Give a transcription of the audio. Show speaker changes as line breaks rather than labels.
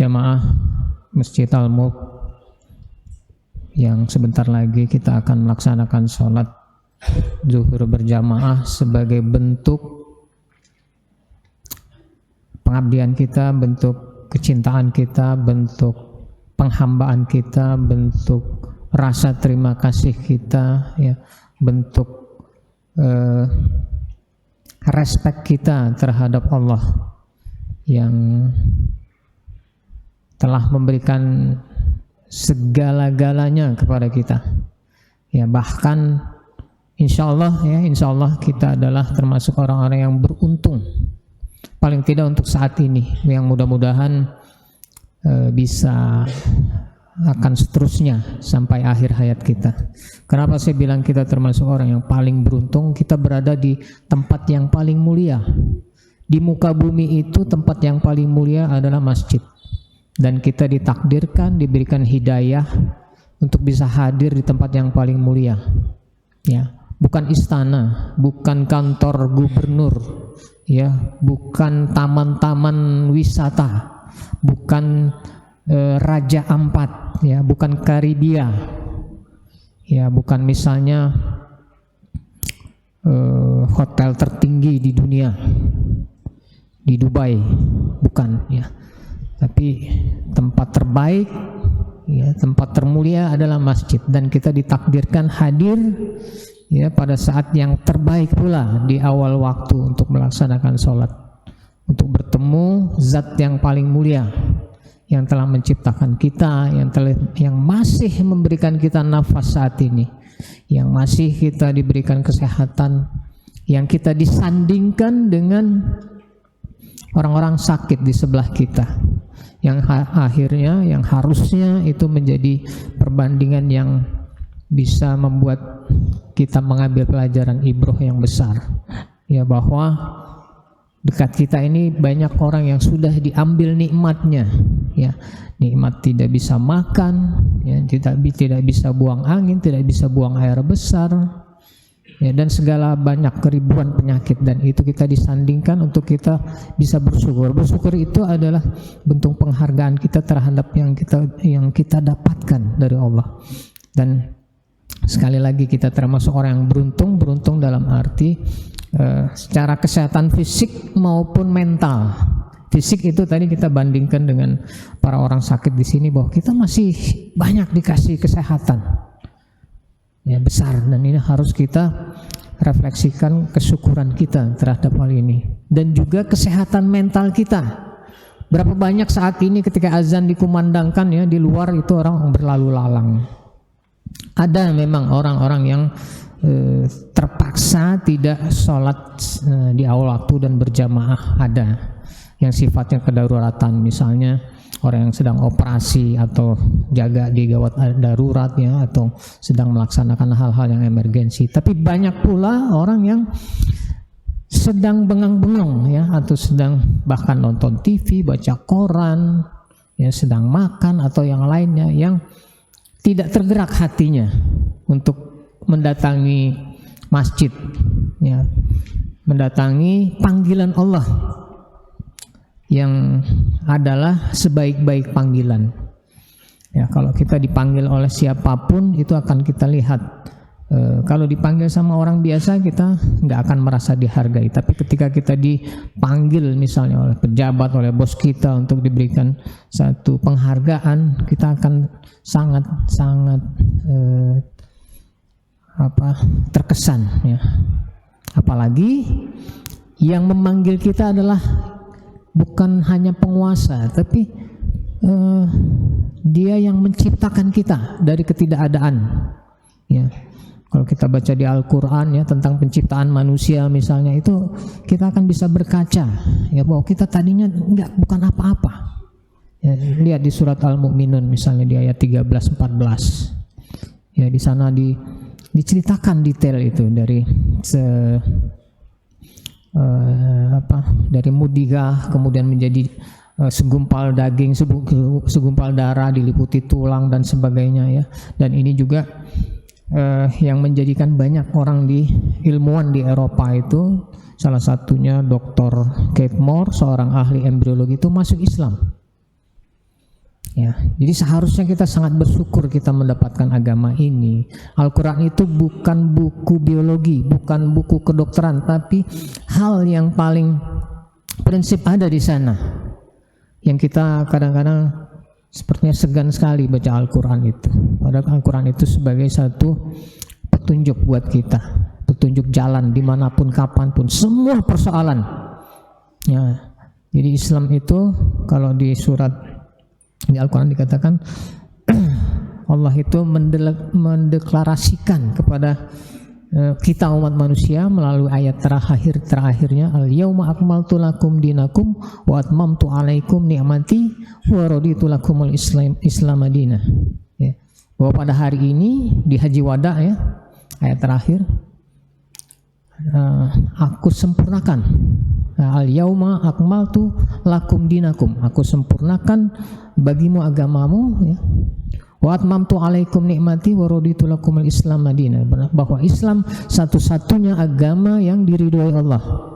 jamaah Masjid Al-Mulk yang sebentar lagi kita akan melaksanakan sholat zuhur berjamaah sebagai bentuk pengabdian kita, bentuk kecintaan kita, bentuk penghambaan kita, bentuk rasa terima kasih kita, ya, bentuk respect kita terhadap Allah yang telah memberikan segala-galanya kepada kita. Ya, bahkan insya Allah kita adalah termasuk orang-orang yang beruntung, paling tidak untuk saat ini, yang mudah-mudahan bisa akan seterusnya sampai akhir hayat kita. Kenapa saya bilang kita termasuk orang yang paling beruntung? Kita berada di tempat yang paling mulia. Di muka bumi itu tempat yang paling mulia adalah masjid. Dan kita ditakdirkan, diberikan hidayah untuk bisa hadir di tempat yang paling mulia. Ya, bukan istana, bukan kantor gubernur, ya, bukan taman-taman wisata, bukan Raja Ampat, ya, bukan Karibia, ya, bukan misalnya hotel tertinggi di dunia di Dubai, bukan, ya, tapi tempat terbaik, ya, tempat termulia adalah masjid, dan kita ditakdirkan hadir, ya, pada saat yang terbaik pula di awal waktu untuk melaksanakan sholat, untuk bertemu zat yang paling mulia yang telah menciptakan kita, yang masih memberikan kita nafas saat ini, yang masih kita diberikan kesehatan, yang kita disandingkan dengan orang-orang sakit di sebelah kita, yang akhirnya, yang harusnya itu menjadi perbandingan yang bisa membuat kita mengambil pelajaran ibroh yang besar, ya, bahwa dekat kita ini banyak orang yang sudah diambil nikmatnya, ya, nikmat tidak bisa makan, ya, tidak bisa buang angin, tidak bisa buang air besar, ya, dan segala banyak keribuan penyakit, dan itu kita disandingkan untuk kita bisa bersyukur. Bersyukur itu adalah bentuk penghargaan kita terhadap yang kita dapatkan dari Allah. Dan sekali lagi kita termasuk orang yang beruntung dalam arti secara kesehatan fisik maupun mental. Fisik itu tadi kita bandingkan dengan para orang sakit di sini, bahwa kita masih banyak dikasih kesehatan, ya, besar, dan ini harus kita refleksikan kesyukuran kita terhadap hal ini, dan juga kesehatan mental kita. Berapa banyak saat ini ketika azan dikumandangkan, ya, di luar itu orang berlalu lalang. Ada memang orang-orang yang terpaksa tidak sholat di awal waktu dan berjamaah, ada yang sifatnya kedaruratan, misalnya orang yang sedang operasi atau jaga di gawat darurat, ya, atau sedang melaksanakan hal-hal yang emergensi. Tapi banyak pula orang yang sedang bengang-bengong, ya, atau sedang bahkan nonton TV, baca koran, ya, sedang makan atau yang lainnya, yang tidak tergerak hatinya untuk mendatangi masjid, ya, mendatangi panggilan Allah yang adalah sebaik-baik panggilan. Ya, kalau kita dipanggil oleh siapapun itu akan kita lihat. Kalau dipanggil sama orang biasa kita nggak akan merasa dihargai, tapi ketika kita dipanggil misalnya oleh pejabat, oleh bos kita untuk diberikan satu penghargaan, kita akan sangat terkesan, ya. Apalagi yang memanggil kita adalah bukan hanya penguasa, tapi dia yang menciptakan kita dari ketidakadaan, ya. Kalau kita baca di Al-Quran, ya, tentang penciptaan manusia misalnya, itu kita akan bisa berkaca, ya, bahwa kita tadinya bukan apa-apa, ya. Lihat di surat Al-Mu'minun misalnya di ayat 13-14, ya, di sana diceritakan detail itu dari dari mudigah kemudian menjadi segumpal daging, segumpal darah diliputi tulang dan sebagainya, ya. Dan ini juga yang menjadikan banyak orang ilmuwan di Eropa itu, salah satunya Dr. Kate Moore, seorang ahli embriologi, itu masuk Islam. Ya, jadi seharusnya kita sangat bersyukur kita mendapatkan agama ini. Al-Quran itu bukan buku biologi, bukan buku kedokteran, tapi hal yang paling prinsip ada di sana. Yang kita kadang-kadang sepertinya segan sekali baca Al-Quran itu. Padahal Al-Quran itu sebagai satu petunjuk buat kita, petunjuk jalan dimanapun, kapanpun, semua persoalan. Ya, jadi Islam itu kalau di surat di Al-Quran dikatakan Allah itu mendeklarasikan kepada kita umat manusia melalui ayat terakhirnya al-yauma akmaltu lakum dinakum wa atmamtu alaikum ni'mati wa raditu lakumul islam madinah. Ya. Bahwa pada hari ini di Haji Wada ya, ayat terakhir aku sempurnakan al-yauma akmaltu lakum dinakum, aku sempurnakan bagimu agamamu ya. Wa atmamtu alaikum nikmati wa raditu lakumul islam madinah, bahwa Islam satu-satunya agama yang diridhoi Allah.